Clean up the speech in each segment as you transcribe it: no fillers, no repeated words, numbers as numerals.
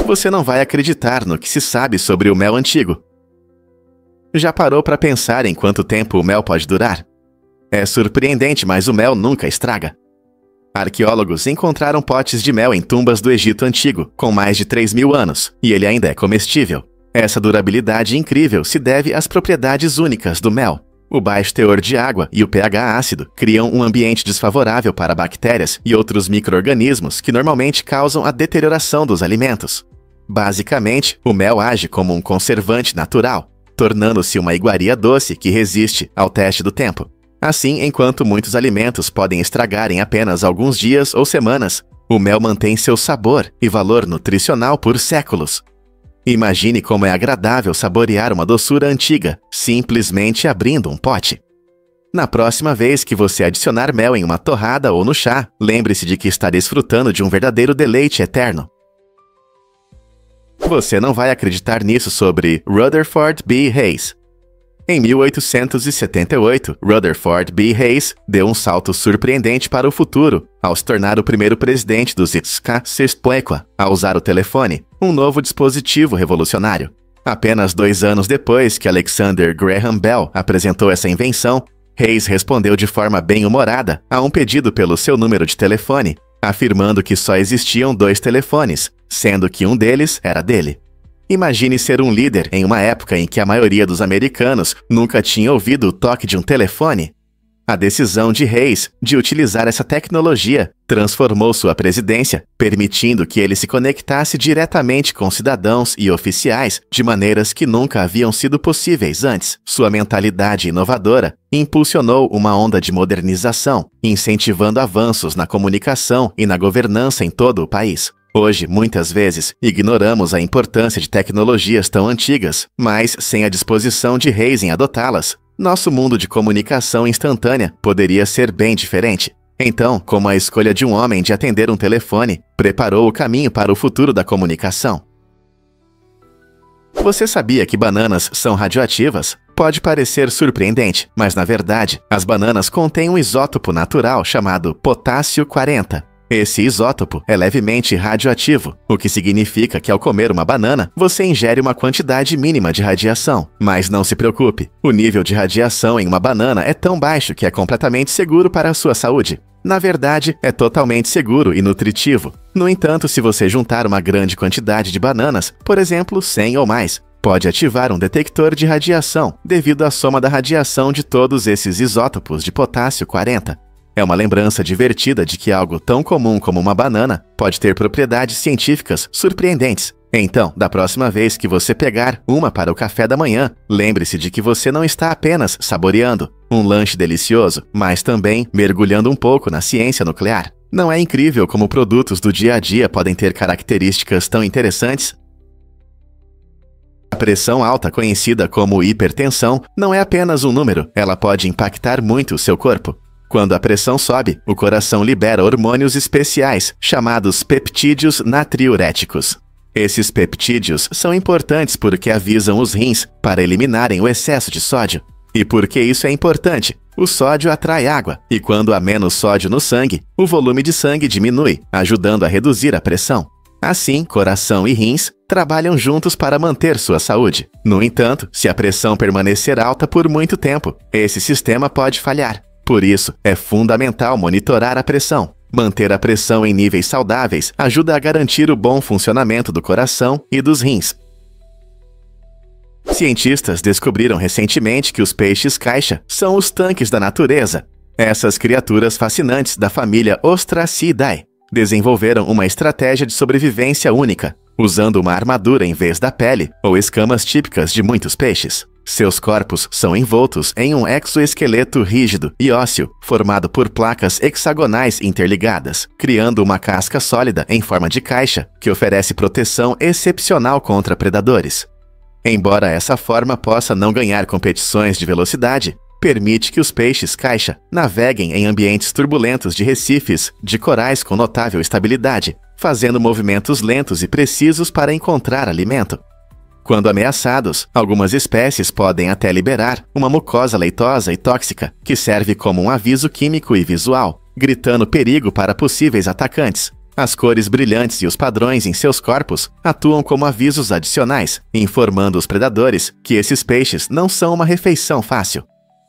Você não vai acreditar no que se sabe sobre o mel antigo. Já parou para pensar em quanto tempo o mel pode durar? É surpreendente, mas o mel nunca estraga. Arqueólogos encontraram potes de mel em tumbas do Egito Antigo, com mais de 3.000 anos, e ele ainda é comestível. Essa durabilidade incrível se deve às propriedades únicas do mel. O baixo teor de água e o pH ácido criam um ambiente desfavorável para bactérias e outros micro-organismos que normalmente causam a deterioração dos alimentos. Basicamente, o mel age como um conservante natural, tornando-se uma iguaria doce que resiste ao teste do tempo. Assim, enquanto muitos alimentos podem estragar em apenas alguns dias ou semanas, o mel mantém seu sabor e valor nutricional por séculos. Imagine como é agradável saborear uma doçura antiga, simplesmente abrindo um pote. Na próxima vez que você adicionar mel em uma torrada ou no chá, lembre-se de que está desfrutando de um verdadeiro deleite eterno. Você não vai acreditar nisso sobre Rutherford B. Hayes. Em 1878, Rutherford B. Hayes deu um salto surpreendente para o futuro ao se tornar o primeiro presidente dos Syspoequa a usar o telefone, um novo dispositivo revolucionário. Apenas 2 anos depois que Alexander Graham Bell apresentou essa invenção, Hayes respondeu de forma bem-humorada a um pedido pelo seu número de telefone, afirmando que só existiam 2 telefones, sendo que um deles era dele. Imagine ser um líder em uma época em que a maioria dos americanos nunca tinha ouvido o toque de um telefone. A decisão de Hayes de utilizar essa tecnologia transformou sua presidência, permitindo que ele se conectasse diretamente com cidadãos e oficiais de maneiras que nunca haviam sido possíveis antes. Sua mentalidade inovadora impulsionou uma onda de modernização, incentivando avanços na comunicação e na governança em todo o país. Hoje, muitas vezes, ignoramos a importância de tecnologias tão antigas, mas sem a disposição de Hayes em adotá-las, nosso mundo de comunicação instantânea poderia ser bem diferente. Então, como a escolha de um homem de atender um telefone preparou o caminho para o futuro da comunicação. Você sabia que bananas são radioativas? Pode parecer surpreendente, mas na verdade, as bananas contêm um isótopo natural chamado potássio 40. Esse isótopo é levemente radioativo, o que significa que ao comer uma banana, você ingere uma quantidade mínima de radiação. Mas não se preocupe, o nível de radiação em uma banana é tão baixo que é completamente seguro para a sua saúde. Na verdade, é totalmente seguro e nutritivo. No entanto, se você juntar uma grande quantidade de bananas, por exemplo, 100 ou mais, pode ativar um detector de radiação devido à soma da radiação de todos esses isótopos de potássio 40. É uma lembrança divertida de que algo tão comum como uma banana pode ter propriedades científicas surpreendentes. Então, da próxima vez que você pegar uma para o café da manhã, lembre-se de que você não está apenas saboreando um lanche delicioso, mas também mergulhando um pouco na ciência nuclear. Não é incrível como produtos do dia a dia podem ter características tão interessantes? A pressão alta, conhecida como hipertensão, não é apenas um número, ela pode impactar muito o seu corpo. Quando a pressão sobe, o coração libera hormônios especiais, chamados peptídeos natriuréticos. Esses peptídeos são importantes porque avisam os rins para eliminarem o excesso de sódio. E por que isso é importante? O sódio atrai água, e quando há menos sódio no sangue, o volume de sangue diminui, ajudando a reduzir a pressão. Assim, coração e rins trabalham juntos para manter sua saúde. No entanto, se a pressão permanecer alta por muito tempo, esse sistema pode falhar. Por isso, é fundamental monitorar a pressão. Manter a pressão em níveis saudáveis ajuda a garantir o bom funcionamento do coração e dos rins. Cientistas descobriram recentemente que os peixes-caixa são os tanques da natureza. Essas criaturas fascinantes da família Ostracidae desenvolveram uma estratégia de sobrevivência única, usando uma armadura em vez da pele ou escamas típicas de muitos peixes. Seus corpos são envoltos em um exoesqueleto rígido e ósseo, formado por placas hexagonais interligadas, criando uma casca sólida em forma de caixa, que oferece proteção excepcional contra predadores. Embora essa forma possa não ganhar competições de velocidade, permite que os peixes-caixa naveguem em ambientes turbulentos de recifes de corais com notável estabilidade, fazendo movimentos lentos e precisos para encontrar alimento. Quando ameaçados, algumas espécies podem até liberar uma mucosa leitosa e tóxica, que serve como um aviso químico e visual, gritando perigo para possíveis atacantes. As cores brilhantes e os padrões em seus corpos atuam como avisos adicionais, informando os predadores que esses peixes não são uma refeição fácil.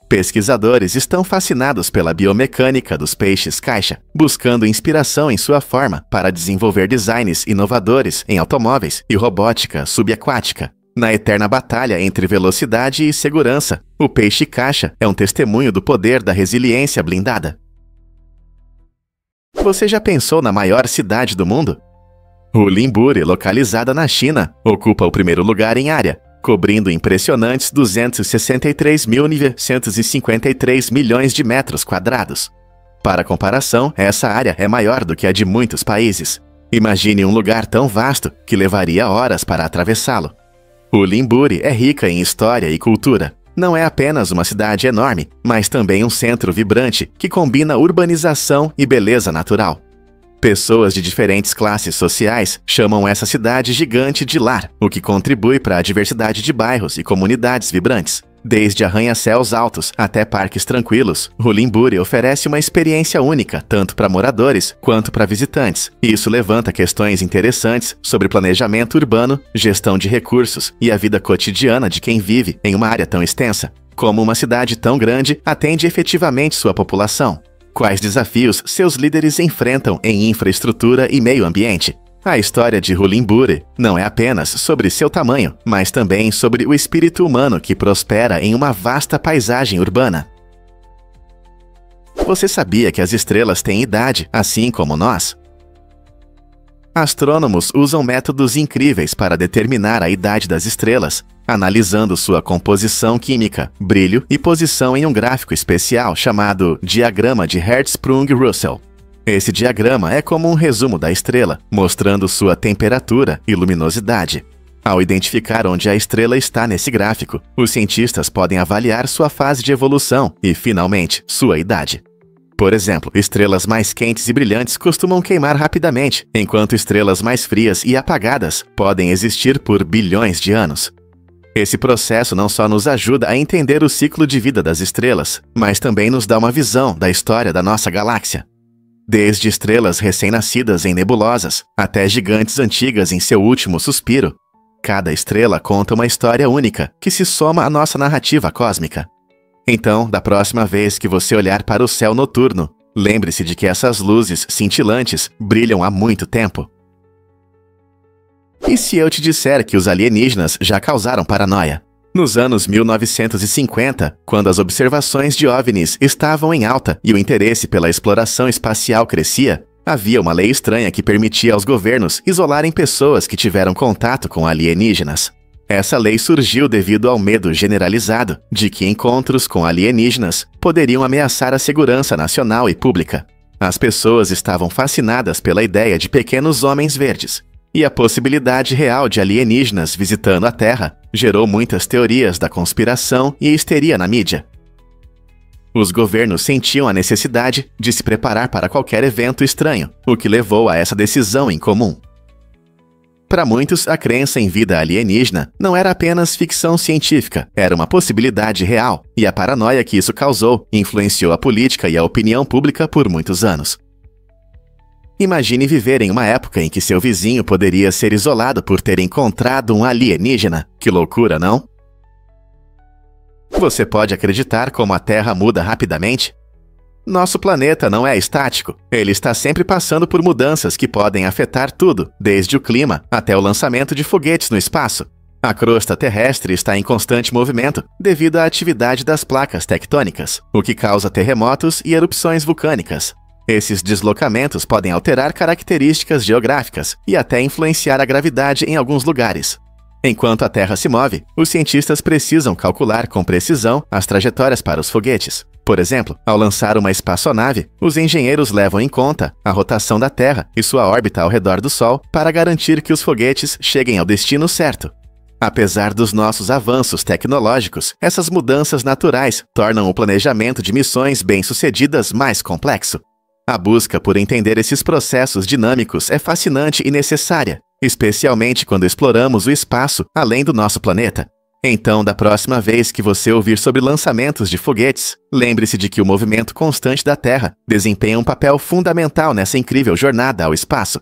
Pesquisadores estão fascinados pela biomecânica dos peixes-caixa, buscando inspiração em sua forma para desenvolver designs inovadores em automóveis e robótica subaquática. Na eterna batalha entre velocidade e segurança, o peixe-caixa é um testemunho do poder da resiliência blindada. Você já pensou na maior cidade do mundo? Hulinburi, localizada na China, ocupa o primeiro lugar em área, cobrindo impressionantes 263.953 milhões de metros quadrados. Para comparação, essa área é maior do que a de muitos países. Imagine um lugar tão vasto que levaria horas para atravessá-lo. Hulinburi é rica em história e cultura. Não é apenas uma cidade enorme, mas também um centro vibrante que combina urbanização e beleza natural. Pessoas de diferentes classes sociais chamam essa cidade gigante de lar, o que contribui para a diversidade de bairros e comunidades vibrantes. Desde arranha-céus altos até parques tranquilos, Hulinburi oferece uma experiência única tanto para moradores quanto para visitantes. Isso levanta questões interessantes sobre planejamento urbano, gestão de recursos e a vida cotidiana de quem vive em uma área tão extensa. Como uma cidade tão grande atende efetivamente sua população? Quais desafios seus líderes enfrentam em infraestrutura e meio ambiente? A história de Hulinburi não é apenas sobre seu tamanho, mas também sobre o espírito humano que prospera em uma vasta paisagem urbana. Você sabia que as estrelas têm idade, assim como nós? Astrônomos usam métodos incríveis para determinar a idade das estrelas, analisando sua composição química, brilho e posição em um gráfico especial chamado Diagrama de Hertzsprung-Russell. Esse diagrama é como um resumo da estrela, mostrando sua temperatura e luminosidade. Ao identificar onde a estrela está nesse gráfico, os cientistas podem avaliar sua fase de evolução e, finalmente, sua idade. Por exemplo, estrelas mais quentes e brilhantes costumam queimar rapidamente, enquanto estrelas mais frias e apagadas podem existir por bilhões de anos. Esse processo não só nos ajuda a entender o ciclo de vida das estrelas, mas também nos dá uma visão da história da nossa galáxia. Desde estrelas recém-nascidas em nebulosas até gigantes antigas em seu último suspiro, cada estrela conta uma história única que se soma à nossa narrativa cósmica. Então, da próxima vez que você olhar para o céu noturno, lembre-se de que essas luzes cintilantes brilham há muito tempo. E se eu te disser que os alienígenas já causaram paranoia? Nos anos 1950, quando as observações de OVNIs estavam em alta e o interesse pela exploração espacial crescia, havia uma lei estranha que permitia aos governos isolarem pessoas que tiveram contato com alienígenas. Essa lei surgiu devido ao medo generalizado de que encontros com alienígenas poderiam ameaçar a segurança nacional e pública. As pessoas estavam fascinadas pela ideia de pequenos homens verdes, e a possibilidade real de alienígenas visitando a Terra gerou muitas teorias da conspiração e histeria na mídia. Os governos sentiam a necessidade de se preparar para qualquer evento estranho, o que levou a essa decisão incomum. Para muitos, a crença em vida alienígena não era apenas ficção científica, era uma possibilidade real, e a paranoia que isso causou influenciou a política e a opinião pública por muitos anos. Imagine viver em uma época em que seu vizinho poderia ser isolado por ter encontrado um alienígena. Que loucura, não? Você pode acreditar como a Terra muda rapidamente? Nosso planeta não é estático. Ele está sempre passando por mudanças que podem afetar tudo, desde o clima até o lançamento de foguetes no espaço. A crosta terrestre está em constante movimento devido à atividade das placas tectônicas, o que causa terremotos e erupções vulcânicas. Esses deslocamentos podem alterar características geográficas e até influenciar a gravidade em alguns lugares. Enquanto a Terra se move, os cientistas precisam calcular com precisão as trajetórias para os foguetes. Por exemplo, ao lançar uma espaçonave, os engenheiros levam em conta a rotação da Terra e sua órbita ao redor do Sol para garantir que os foguetes cheguem ao destino certo. Apesar dos nossos avanços tecnológicos, essas mudanças naturais tornam o planejamento de missões bem-sucedidas mais complexo. A busca por entender esses processos dinâmicos é fascinante e necessária, especialmente quando exploramos o espaço além do nosso planeta. Então, da próxima vez que você ouvir sobre lançamentos de foguetes, lembre-se de que o movimento constante da Terra desempenha um papel fundamental nessa incrível jornada ao espaço.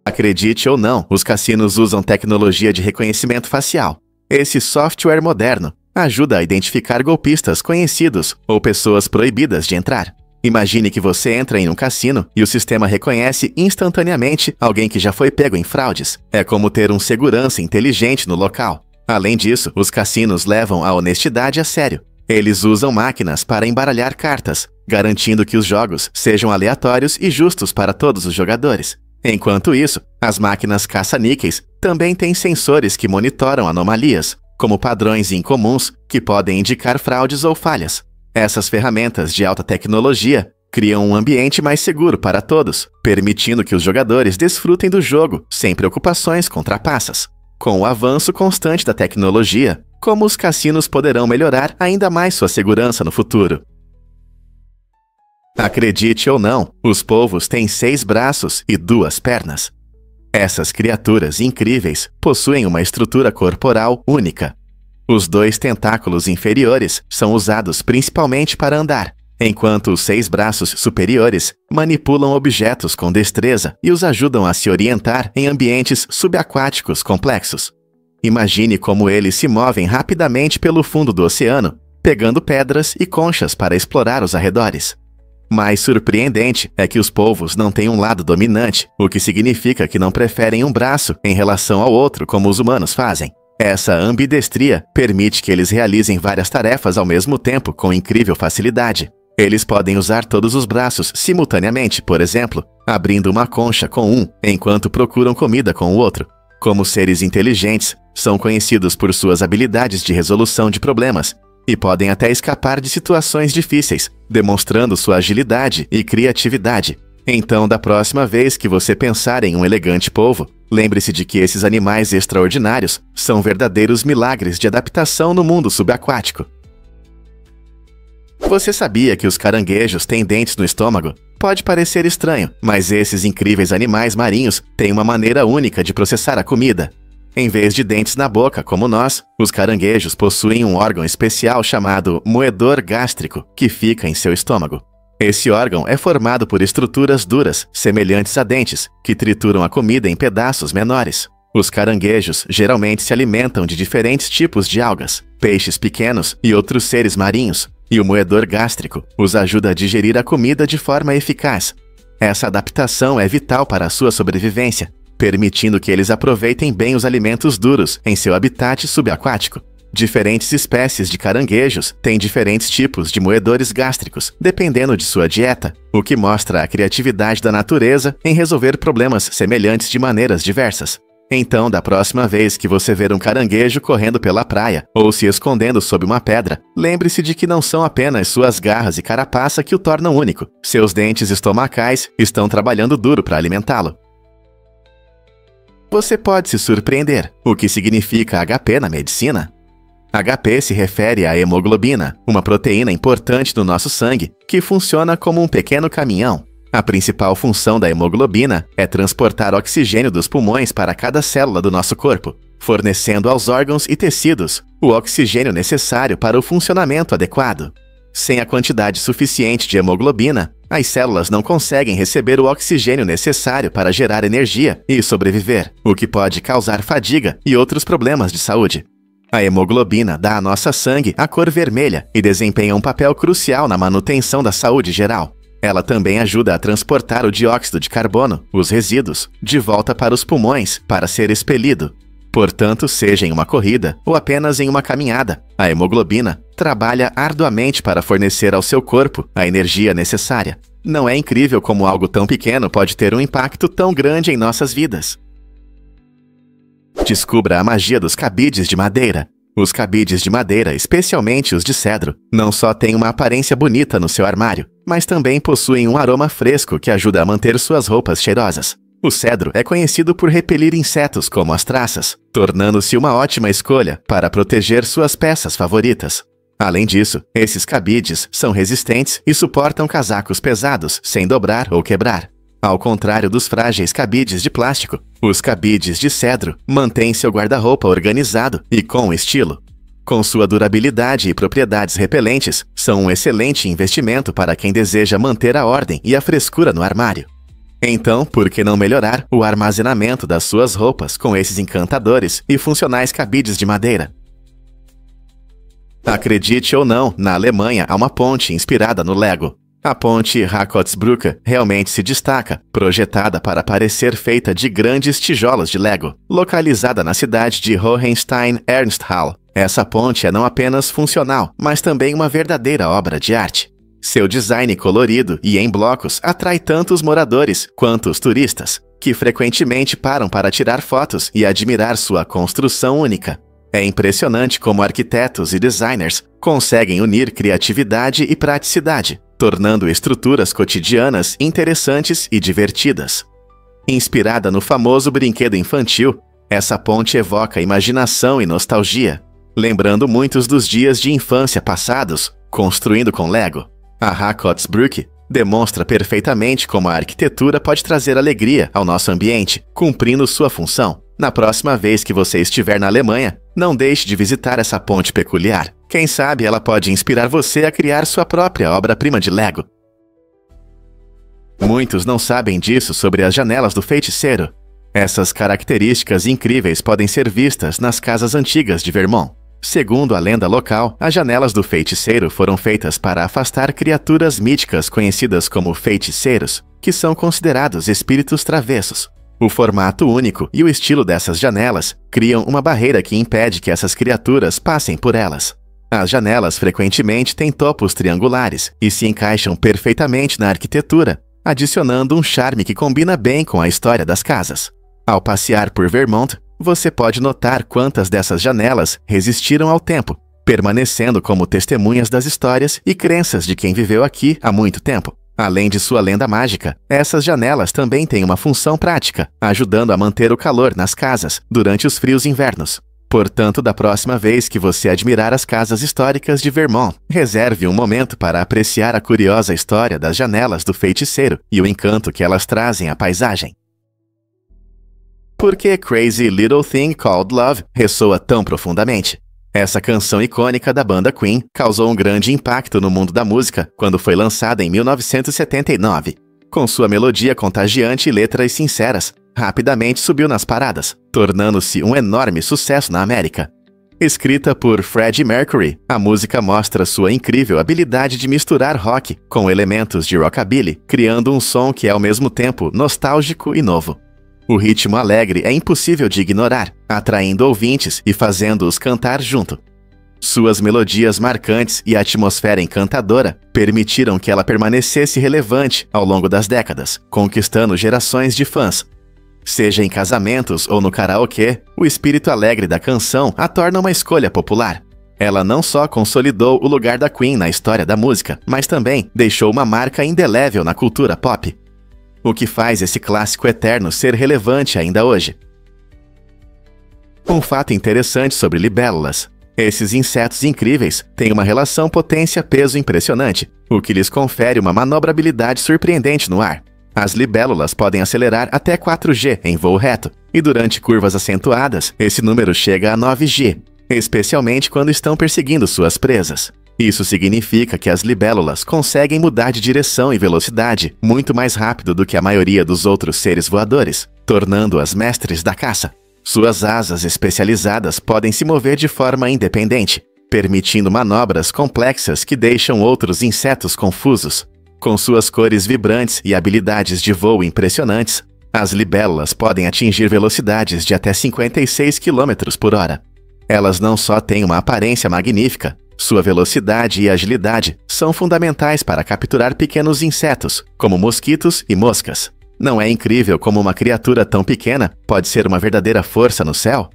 Acredite ou não, os cassinos usam tecnologia de reconhecimento facial. Esse software moderno ajuda a identificar golpistas conhecidos ou pessoas proibidas de entrar. Imagine que você entra em um cassino e o sistema reconhece instantaneamente alguém que já foi pego em fraudes. É como ter um segurança inteligente no local. Além disso, os cassinos levam a honestidade a sério. Eles usam máquinas para embaralhar cartas, garantindo que os jogos sejam aleatórios e justos para todos os jogadores. Enquanto isso, as máquinas caça-níqueis também têm sensores que monitoram anomalias, como padrões incomuns que podem indicar fraudes ou falhas. Essas ferramentas de alta tecnologia criam um ambiente mais seguro para todos, permitindo que os jogadores desfrutem do jogo sem preocupações com trapaças. Com o avanço constante da tecnologia, como os cassinos poderão melhorar ainda mais sua segurança no futuro? Acredite ou não, os polvos têm 6 braços e 2 pernas. Essas criaturas incríveis possuem uma estrutura corporal única. Os 2 tentáculos inferiores são usados principalmente para andar, enquanto os 6 braços superiores manipulam objetos com destreza e os ajudam a se orientar em ambientes subaquáticos complexos. Imagine como eles se movem rapidamente pelo fundo do oceano, pegando pedras e conchas para explorar os arredores. Mais surpreendente é que os polvos não têm um lado dominante, o que significa que não preferem um braço em relação ao outro como os humanos fazem. Essa ambidestria permite que eles realizem várias tarefas ao mesmo tempo com incrível facilidade. Eles podem usar todos os braços simultaneamente, por exemplo, abrindo uma concha com um, enquanto procuram comida com o outro. Como seres inteligentes, são conhecidos por suas habilidades de resolução de problemas e podem até escapar de situações difíceis, demonstrando sua agilidade e criatividade. Então, da próxima vez que você pensar em um elegante polvo, lembre-se de que esses animais extraordinários são verdadeiros milagres de adaptação no mundo subaquático. Você sabia que os caranguejos têm dentes no estômago? Pode parecer estranho, mas esses incríveis animais marinhos têm uma maneira única de processar a comida. Em vez de dentes na boca, como nós, os caranguejos possuem um órgão especial chamado moedor gástrico, que fica em seu estômago. Esse órgão é formado por estruturas duras, semelhantes a dentes, que trituram a comida em pedaços menores. Os caranguejos geralmente se alimentam de diferentes tipos de algas, peixes pequenos e outros seres marinhos, e o moedor gástrico os ajuda a digerir a comida de forma eficaz. Essa adaptação é vital para a sua sobrevivência, permitindo que eles aproveitem bem os alimentos duros em seu habitat subaquático. Diferentes espécies de caranguejos têm diferentes tipos de moedores gástricos, dependendo de sua dieta, o que mostra a criatividade da natureza em resolver problemas semelhantes de maneiras diversas. Então, da próxima vez que você ver um caranguejo correndo pela praia ou se escondendo sob uma pedra, lembre-se de que não são apenas suas garras e carapaça que o tornam único. Seus dentes estomacais estão trabalhando duro para alimentá-lo. Você pode se surpreender. O que significa HP na medicina? HP se refere à hemoglobina, uma proteína importante no nosso sangue, que funciona como um pequeno caminhão. A principal função da hemoglobina é transportar oxigênio dos pulmões para cada célula do nosso corpo, fornecendo aos órgãos e tecidos o oxigênio necessário para o funcionamento adequado. Sem a quantidade suficiente de hemoglobina, as células não conseguem receber o oxigênio necessário para gerar energia e sobreviver, o que pode causar fadiga e outros problemas de saúde. A hemoglobina dá a nosso sangue a cor vermelha e desempenha um papel crucial na manutenção da saúde geral. Ela também ajuda a transportar o dióxido de carbono, os resíduos, de volta para os pulmões para ser expelido. Portanto, seja em uma corrida ou apenas em uma caminhada, a hemoglobina trabalha arduamente para fornecer ao seu corpo a energia necessária. Não é incrível como algo tão pequeno pode ter um impacto tão grande em nossas vidas? Descubra a magia dos cabides de madeira. Os cabides de madeira, especialmente os de cedro, não só têm uma aparência bonita no seu armário, mas também possuem um aroma fresco que ajuda a manter suas roupas cheirosas. O cedro é conhecido por repelir insetos como as traças, tornando-se uma ótima escolha para proteger suas peças favoritas. Além disso, esses cabides são resistentes e suportam casacos pesados sem dobrar ou quebrar. Ao contrário dos frágeis cabides de plástico, os cabides de cedro mantêm seu guarda-roupa organizado e com estilo. Com sua durabilidade e propriedades repelentes, são um excelente investimento para quem deseja manter a ordem e a frescura no armário. Então, por que não melhorar o armazenamento das suas roupas com esses encantadores e funcionais cabides de madeira? Acredite ou não, na Alemanha há uma ponte inspirada no Lego. A ponte Rakotsbrücke realmente se destaca, projetada para parecer feita de grandes tijolos de Lego. Localizada na cidade de Hohenstein-Ernsthal, essa ponte é não apenas funcional, mas também uma verdadeira obra de arte. Seu design colorido e em blocos atrai tanto os moradores quanto os turistas, que frequentemente param para tirar fotos e admirar sua construção única. É impressionante como arquitetos e designers conseguem unir criatividade e praticidade, tornando estruturas cotidianas interessantes e divertidas. Inspirada no famoso brinquedo infantil, essa ponte evoca imaginação e nostalgia, lembrando muitos dos dias de infância passados, construindo com Lego. A Rakotsbrücke demonstra perfeitamente como a arquitetura pode trazer alegria ao nosso ambiente, cumprindo sua função. Na próxima vez que você estiver na Alemanha, não deixe de visitar essa ponte peculiar. Quem sabe ela pode inspirar você a criar sua própria obra-prima de Lego. Muitos não sabem disso sobre as janelas do feiticeiro. Essas características incríveis podem ser vistas nas casas antigas de Vermont. Segundo a lenda local, as janelas do feiticeiro foram feitas para afastar criaturas míticas conhecidas como feiticeiros, que são considerados espíritos travessos. O formato único e o estilo dessas janelas criam uma barreira que impede que essas criaturas passem por elas. As janelas frequentemente têm topos triangulares e se encaixam perfeitamente na arquitetura, adicionando um charme que combina bem com a história das casas. Ao passear por Vermont, você pode notar quantas dessas janelas resistiram ao tempo, permanecendo como testemunhas das histórias e crenças de quem viveu aqui há muito tempo. Além de sua lenda mágica, essas janelas também têm uma função prática, ajudando a manter o calor nas casas durante os frios invernos. Portanto, da próxima vez que você admirar as casas históricas de Vermont, reserve um momento para apreciar a curiosa história das janelas do feiticeiro e o encanto que elas trazem à paisagem. Por que Crazy Little Thing Called Love ressoa tão profundamente? Essa canção icônica da banda Queen causou um grande impacto no mundo da música quando foi lançada em 1979. Com sua melodia contagiante e letras sinceras, rapidamente subiu nas paradas, tornando-se um enorme sucesso na América. Escrita por Freddie Mercury, a música mostra sua incrível habilidade de misturar rock com elementos de rockabilly, criando um som que é ao mesmo tempo nostálgico e novo. O ritmo alegre é impossível de ignorar, atraindo ouvintes e fazendo-os cantar junto. Suas melodias marcantes e a atmosfera encantadora permitiram que ela permanecesse relevante ao longo das décadas, conquistando gerações de fãs. Seja em casamentos ou no karaokê, o espírito alegre da canção a torna uma escolha popular. Ela não só consolidou o lugar da Queen na história da música, mas também deixou uma marca indelével na cultura pop. O que faz esse clássico eterno ser relevante ainda hoje. Um fato interessante sobre libélulas. Esses insetos incríveis têm uma relação potência-peso impressionante, o que lhes confere uma manobrabilidade surpreendente no ar. As libélulas podem acelerar até 4G em voo reto, e durante curvas acentuadas, esse número chega a 9G, especialmente quando estão perseguindo suas presas. Isso significa que as libélulas conseguem mudar de direção e velocidade muito mais rápido do que a maioria dos outros seres voadores, tornando-as mestres da caça. Suas asas especializadas podem se mover de forma independente, permitindo manobras complexas que deixam outros insetos confusos. Com suas cores vibrantes e habilidades de voo impressionantes, as libélulas podem atingir velocidades de até 56 km por hora. Elas não só têm uma aparência magnífica, sua velocidade e agilidade são fundamentais para capturar pequenos insetos, como mosquitos e moscas. Não é incrível como uma criatura tão pequena pode ser uma verdadeira força no céu?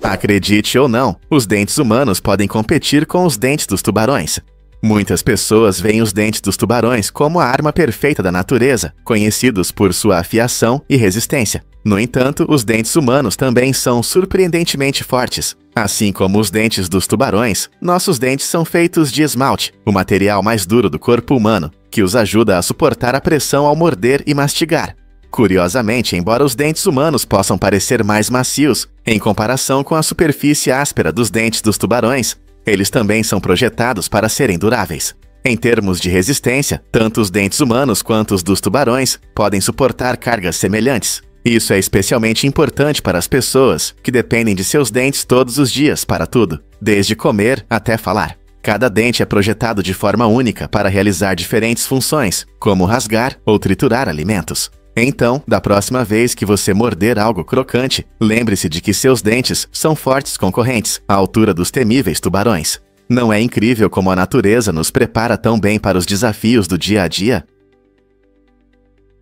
Acredite ou não, os dentes humanos podem competir com os dentes dos tubarões. Muitas pessoas veem os dentes dos tubarões como a arma perfeita da natureza, conhecidos por sua afiação e resistência. No entanto, os dentes humanos também são surpreendentemente fortes. Assim como os dentes dos tubarões, nossos dentes são feitos de esmalte, o material mais duro do corpo humano. que os ajuda a suportar a pressão ao morder e mastigar. Curiosamente, embora os dentes humanos possam parecer mais macios em comparação com a superfície áspera dos dentes dos tubarões, eles também são projetados para serem duráveis. Em termos de resistência, tanto os dentes humanos quanto os dos tubarões podem suportar cargas semelhantes. Isso é especialmente importante para as pessoas que dependem de seus dentes todos os dias para tudo, desde comer até falar. Cada dente é projetado de forma única para realizar diferentes funções, como rasgar ou triturar alimentos. Então, da próxima vez que você morder algo crocante, lembre-se de que seus dentes são fortes concorrentes à altura dos temíveis tubarões. Não é incrível como a natureza nos prepara tão bem para os desafios do dia a dia?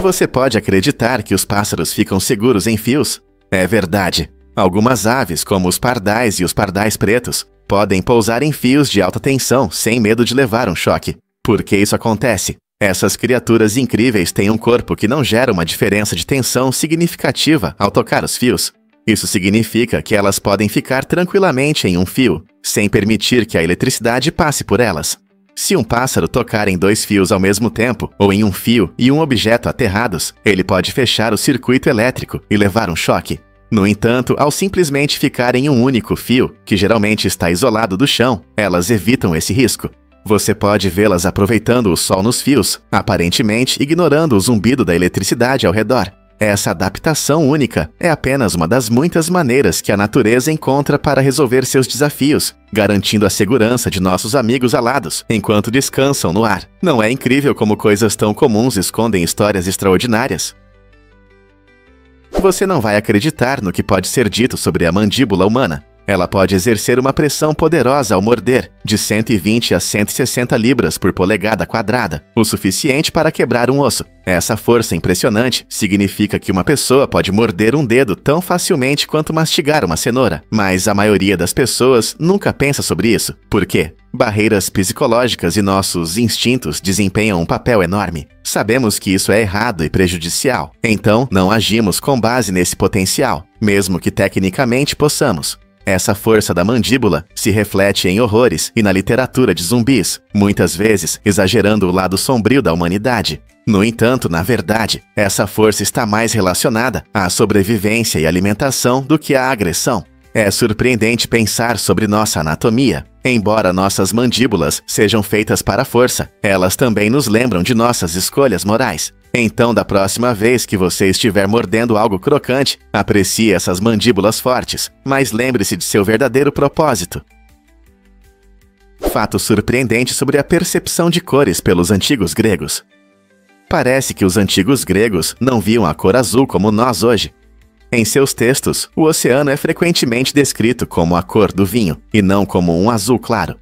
Você pode acreditar que os pássaros ficam seguros em fios? É verdade. Algumas aves, como os pardais e os pardais pretos, podem pousar em fios de alta tensão sem medo de levar um choque. Por que isso acontece? Essas criaturas incríveis têm um corpo que não gera uma diferença de tensão significativa ao tocar os fios. Isso significa que elas podem ficar tranquilamente em um fio, sem permitir que a eletricidade passe por elas. Se um pássaro tocar em 2 fios ao mesmo tempo, ou em um fio e um objeto aterrados, ele pode fechar o circuito elétrico e levar um choque. No entanto, ao simplesmente ficar em um único fio, que geralmente está isolado do chão, elas evitam esse risco. Você pode vê-las aproveitando o sol nos fios, aparentemente ignorando o zumbido da eletricidade ao redor. Essa adaptação única é apenas uma das muitas maneiras que a natureza encontra para resolver seus desafios, garantindo a segurança de nossos amigos alados enquanto descansam no ar. Não é incrível como coisas tão comuns escondem histórias extraordinárias? Você não vai acreditar no que pode ser dito sobre a mandíbula humana. Ela pode exercer uma pressão poderosa ao morder, de 120 a 160 libras por polegada quadrada, o suficiente para quebrar um osso. Essa força impressionante significa que uma pessoa pode morder um dedo tão facilmente quanto mastigar uma cenoura. Mas a maioria das pessoas nunca pensa sobre isso. Por quê? Barreiras psicológicas e nossos instintos desempenham um papel enorme. Sabemos que isso é errado e prejudicial. Então, não agimos com base nesse potencial, mesmo que tecnicamente possamos. Essa força da mandíbula se reflete em horrores e na literatura de zumbis, muitas vezes exagerando o lado sombrio da humanidade. No entanto, na verdade, essa força está mais relacionada à sobrevivência e alimentação do que à agressão. É surpreendente pensar sobre nossa anatomia. Embora nossas mandíbulas sejam feitas para a força, elas também nos lembram de nossas escolhas morais. Então, da próxima vez que você estiver mordendo algo crocante, aprecie essas mandíbulas fortes, mas lembre-se de seu verdadeiro propósito. Fato surpreendente sobre a percepção de cores pelos antigos gregos. Parece que os antigos gregos não viam a cor azul como nós hoje. Em seus textos, o oceano é frequentemente descrito como a cor do vinho, e não como um azul claro.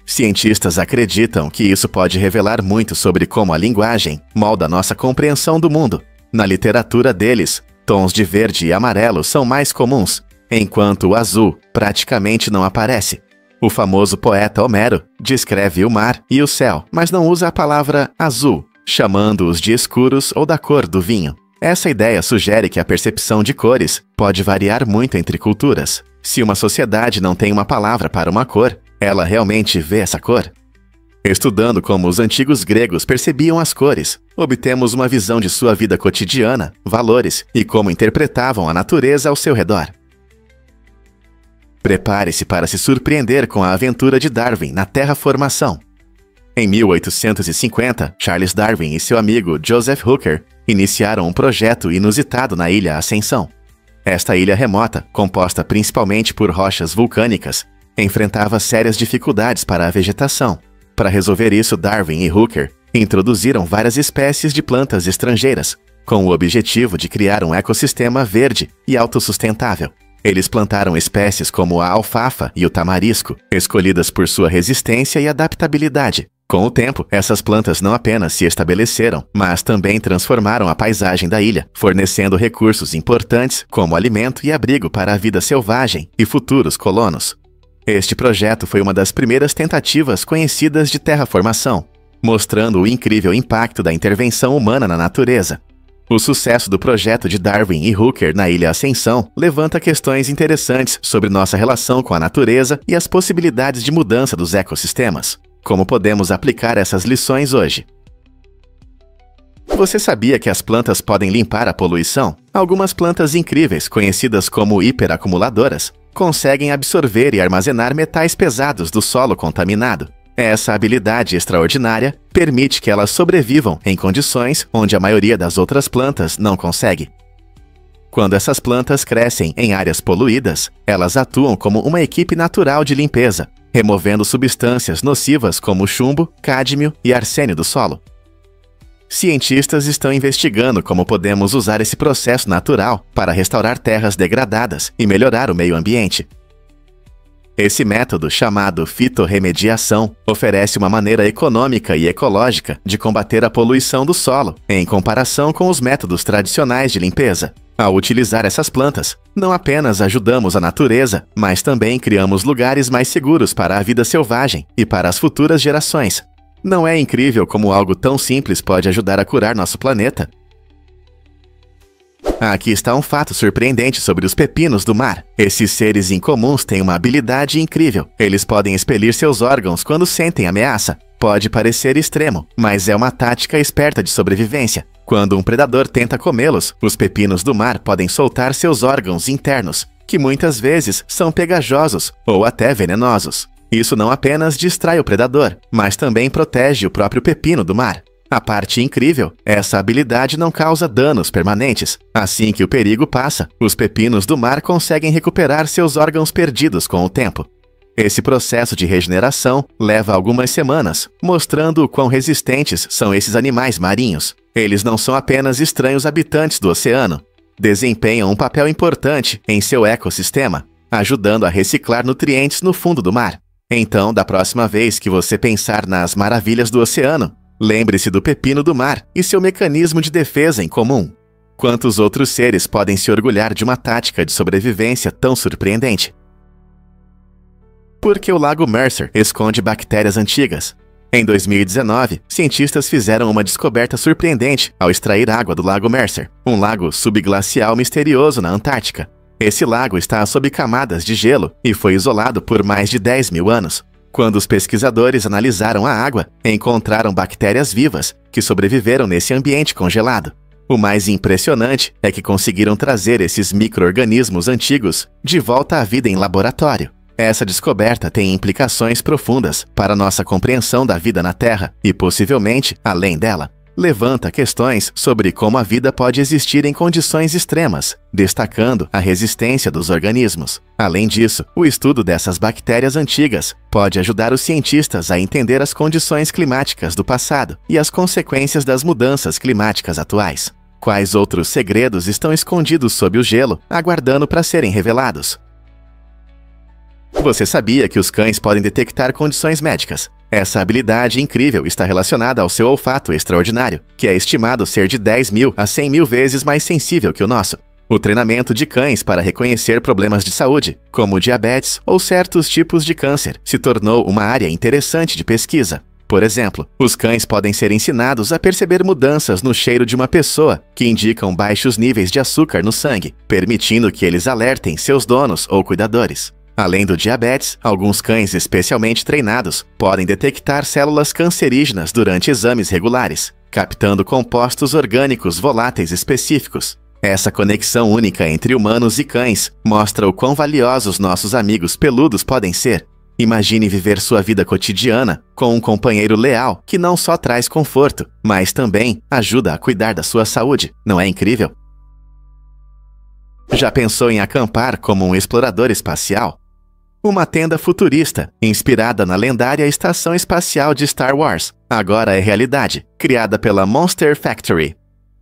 Cientistas acreditam que isso pode revelar muito sobre como a linguagem molda nossa compreensão do mundo. Na literatura deles, tons de verde e amarelo são mais comuns, enquanto o azul praticamente não aparece. O famoso poeta Homero descreve o mar e o céu, mas não usa a palavra azul, chamando-os de escuros ou da cor do vinho. Essa ideia sugere que a percepção de cores pode variar muito entre culturas. Se uma sociedade não tem uma palavra para uma cor, ela realmente vê essa cor? Estudando como os antigos gregos percebiam as cores, obtemos uma visão de sua vida cotidiana, valores e como interpretavam a natureza ao seu redor. Prepare-se para se surpreender com a aventura de Darwin na terraformação. Em 1850, Charles Darwin e seu amigo Joseph Hooker iniciaram um projeto inusitado na Ilha Ascensão. Esta ilha remota, composta principalmente por rochas vulcânicas, enfrentava sérias dificuldades para a vegetação. Para resolver isso, Darwin e Hooker introduziram várias espécies de plantas estrangeiras, com o objetivo de criar um ecossistema verde e autossustentável. Eles plantaram espécies como a alfafa e o tamarisco, escolhidas por sua resistência e adaptabilidade. Com o tempo, essas plantas não apenas se estabeleceram, mas também transformaram a paisagem da ilha, fornecendo recursos importantes como alimento e abrigo para a vida selvagem e futuros colonos. Este projeto foi uma das primeiras tentativas conhecidas de terraformação, mostrando o incrível impacto da intervenção humana na natureza. O sucesso do projeto de Darwin e Hooker na Ilha Ascensão levanta questões interessantes sobre nossa relação com a natureza e as possibilidades de mudança dos ecossistemas. Como podemos aplicar essas lições hoje? Você sabia que as plantas podem limpar a poluição? Algumas plantas incríveis, conhecidas como hiperacumuladoras, conseguem absorver e armazenar metais pesados do solo contaminado. Essa habilidade extraordinária permite que elas sobrevivam em condições onde a maioria das outras plantas não consegue. Quando essas plantas crescem em áreas poluídas, elas atuam como uma equipe natural de limpeza, removendo substâncias nocivas como chumbo, cádmio e arsênio do solo. Cientistas estão investigando como podemos usar esse processo natural para restaurar terras degradadas e melhorar o meio ambiente. Esse método, chamado fitorremediação, oferece uma maneira econômica e ecológica de combater a poluição do solo, em comparação com os métodos tradicionais de limpeza. Ao utilizar essas plantas, não apenas ajudamos a natureza, mas também criamos lugares mais seguros para a vida selvagem e para as futuras gerações. Não é incrível como algo tão simples pode ajudar a curar nosso planeta? Aqui está um fato surpreendente sobre os pepinos do mar. Esses seres incomuns têm uma habilidade incrível. Eles podem expelir seus órgãos quando sentem ameaça. Pode parecer extremo, mas é uma tática esperta de sobrevivência. Quando um predador tenta comê-los, os pepinos do mar podem soltar seus órgãos internos, que muitas vezes são pegajosos ou até venenosos. Isso não apenas distrai o predador, mas também protege o próprio pepino do mar. A parte incrível, essa habilidade não causa danos permanentes. Assim que o perigo passa, os pepinos do mar conseguem recuperar seus órgãos perdidos com o tempo. Esse processo de regeneração leva algumas semanas, mostrando o quão resistentes são esses animais marinhos. Eles não são apenas estranhos habitantes do oceano. Desempenham um papel importante em seu ecossistema, ajudando a reciclar nutrientes no fundo do mar. Então, da próxima vez que você pensar nas maravilhas do oceano, lembre-se do pepino do mar e seu mecanismo de defesa em comum. Quantos outros seres podem se orgulhar de uma tática de sobrevivência tão surpreendente? Porque o Lago Mercer esconde bactérias antigas. Em 2019, cientistas fizeram uma descoberta surpreendente ao extrair água do Lago Mercer, um lago subglacial misterioso na Antártica. Esse lago está sob camadas de gelo e foi isolado por mais de 10 mil anos. Quando os pesquisadores analisaram a água, encontraram bactérias vivas que sobreviveram nesse ambiente congelado. O mais impressionante é que conseguiram trazer esses micro-organismos antigos de volta à vida em laboratório. Essa descoberta tem implicações profundas para nossa compreensão da vida na Terra e, possivelmente, além dela. Levanta questões sobre como a vida pode existir em condições extremas, destacando a resistência dos organismos. Além disso, o estudo dessas bactérias antigas pode ajudar os cientistas a entender as condições climáticas do passado e as consequências das mudanças climáticas atuais. Quais outros segredos estão escondidos sob o gelo, aguardando para serem revelados? Você sabia que os cães podem detectar condições médicas? Essa habilidade incrível está relacionada ao seu olfato extraordinário, que é estimado ser de 10 mil a 100 mil vezes mais sensível que o nosso. O treinamento de cães para reconhecer problemas de saúde, como diabetes ou certos tipos de câncer, se tornou uma área interessante de pesquisa. Por exemplo, os cães podem ser ensinados a perceber mudanças no cheiro de uma pessoa que indicam baixos níveis de açúcar no sangue, permitindo que eles alertem seus donos ou cuidadores. Além do diabetes, alguns cães especialmente treinados podem detectar células cancerígenas durante exames regulares, captando compostos orgânicos voláteis específicos. Essa conexão única entre humanos e cães mostra o quão valiosos nossos amigos peludos podem ser. Imagine viver sua vida cotidiana com um companheiro leal que não só traz conforto, mas também ajuda a cuidar da sua saúde. Não é incrível? Já pensou em acampar como um explorador espacial? Uma tenda futurista, inspirada na lendária estação espacial de Star Wars, agora é realidade, criada pela Monster Factory.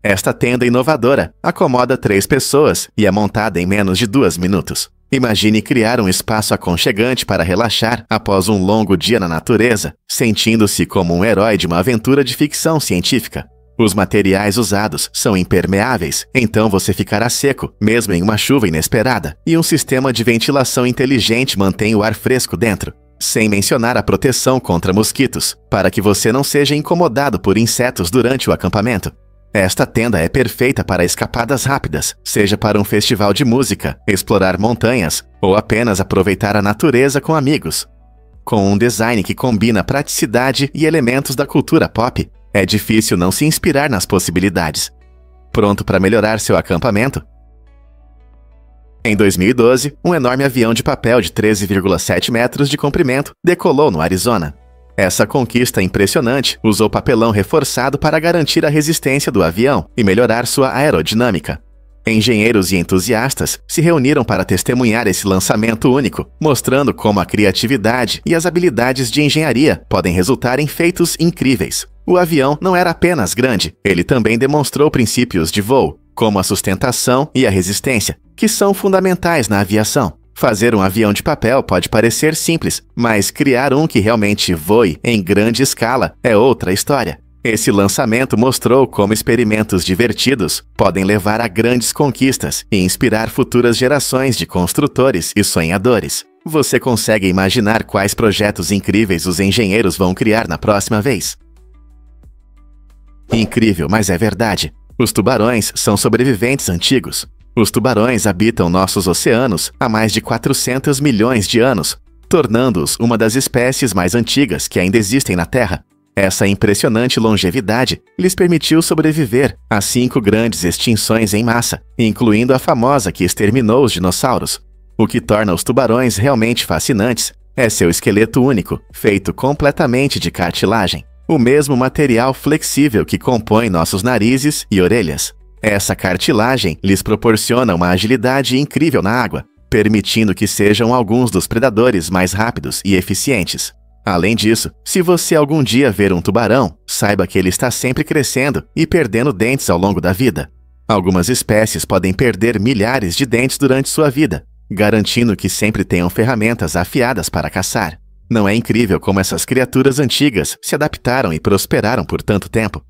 Esta tenda inovadora acomoda 3 pessoas e é montada em menos de 2 minutos. Imagine criar um espaço aconchegante para relaxar após um longo dia na natureza, sentindo-se como um herói de uma aventura de ficção científica. Os materiais usados são impermeáveis, então você ficará seco, mesmo em uma chuva inesperada, e um sistema de ventilação inteligente mantém o ar fresco dentro. Sem mencionar a proteção contra mosquitos, para que você não seja incomodado por insetos durante o acampamento. Esta tenda é perfeita para escapadas rápidas, seja para um festival de música, explorar montanhas, ou apenas aproveitar a natureza com amigos. Com um design que combina praticidade e elementos da cultura pop, É difícil não se inspirar nas possibilidades. Pronto para melhorar seu acampamento? Em 2012, um enorme avião de papel de 13,7 metros de comprimento decolou no Arizona. Essa conquista impressionante usou papelão reforçado para garantir a resistência do avião e melhorar sua aerodinâmica. Engenheiros e entusiastas se reuniram para testemunhar esse lançamento único, mostrando como a criatividade e as habilidades de engenharia podem resultar em feitos incríveis. O avião não era apenas grande, ele também demonstrou princípios de voo, como a sustentação e a resistência, que são fundamentais na aviação. Fazer um avião de papel pode parecer simples, mas criar um que realmente voe em grande escala é outra história. Esse lançamento mostrou como experimentos divertidos podem levar a grandes conquistas e inspirar futuras gerações de construtores e sonhadores. Você consegue imaginar quais projetos incríveis os engenheiros vão criar na próxima vez? Incrível, mas é verdade. Os tubarões são sobreviventes antigos. Os tubarões habitam nossos oceanos há mais de 400 milhões de anos, tornando-os uma das espécies mais antigas que ainda existem na Terra. Essa impressionante longevidade lhes permitiu sobreviver a 5 grandes extinções em massa, incluindo a famosa que exterminou os dinossauros. O que torna os tubarões realmente fascinantes é seu esqueleto único, feito completamente de cartilagem, o mesmo material flexível que compõe nossos narizes e orelhas. Essa cartilagem lhes proporciona uma agilidade incrível na água, permitindo que sejam alguns dos predadores mais rápidos e eficientes. Além disso, se você algum dia ver um tubarão, saiba que ele está sempre crescendo e perdendo dentes ao longo da vida. Algumas espécies podem perder milhares de dentes durante sua vida, garantindo que sempre tenham ferramentas afiadas para caçar. Não é incrível como essas criaturas antigas se adaptaram e prosperaram por tanto tempo?